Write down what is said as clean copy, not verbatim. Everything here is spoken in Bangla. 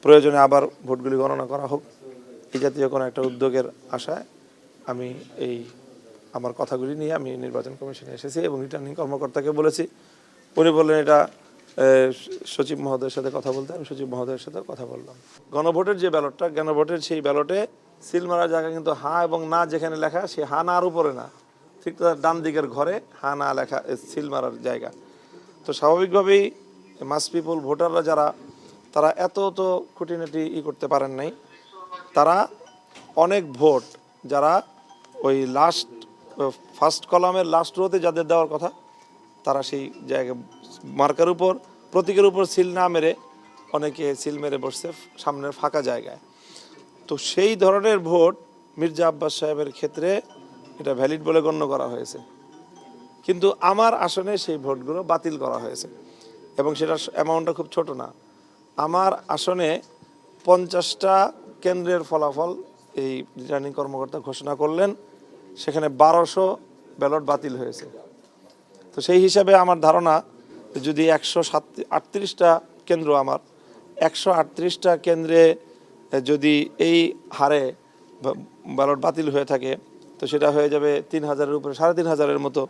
প্রয়োজনে আবার ভোটগুলি গণনা করা হোক, এই জাতীয় কোনো একটা উদ্যোগের আশায় আমি আমার কথাগুলি নিয়ে আমি নির্বাচন কমিশনে এসেছি এবং রিটার্নিং কর্মকর্তাকে বলেছি। উনি বললেন এটা সচিব মহোদয়ের সাথে কথা বলতে, আমি সচিব মহোদয়ের সাথে কথা বললাম। গণভোটের যে ব্যালটটা, গণভোটের সেই ব্যালটে সিল মারার জায়গা কিন্তু হা এবং না যেখানে লেখা, সে হা না আর উপরে না, ঠিক তার ডান দিকের ঘরে হা না লেখা সিল মারার জায়গা। তো স্বাভাবিকভাবেই মাস পিপল ভোটাররা যারা, তারা এত তো খুঁটিনাটি করতে পারেন নাই। তারা অনেক ভোট যারা ওই ফার্স্ট কলামের লাস্ট রোতে যাদের দেওয়ার কথা, তারা সেই জায়গায় মার্কার উপর প্রতীকের উপর সিল না মেরে অনেকে সিল মেরে বসছে সামনের ফাঁকা জায়গায়। তো সেই ধরনের ভোট মির্জা আব্বাস সাহেবের ক্ষেত্রে এটা ভ্যালিড বলে গণ্য করা হয়েছে, কিন্তু আমার আসনে সেই ভোটগুলো বাতিল করা হয়েছে এবং সেটার অ্যামাউন্টটা খুব ছোট না। আমার আসনে 50টা কেন্দ্রের ফলাফল এই রিটার্নিং কর্মকর্তা ঘোষণা করলেন, সেখানে 1200 ব্যালট বাতিল হয়েছে। তো সেই হিসাবে আমার ধারণা যদি 138টা কেন্দ্র, আমার 138টা কেন্দ্রে যদি এই হারে ব্যালট বাতিল হয়ে থাকে, তো সেটা হয়ে যাবে 3000-এর উপরে, 3500-এর মতো।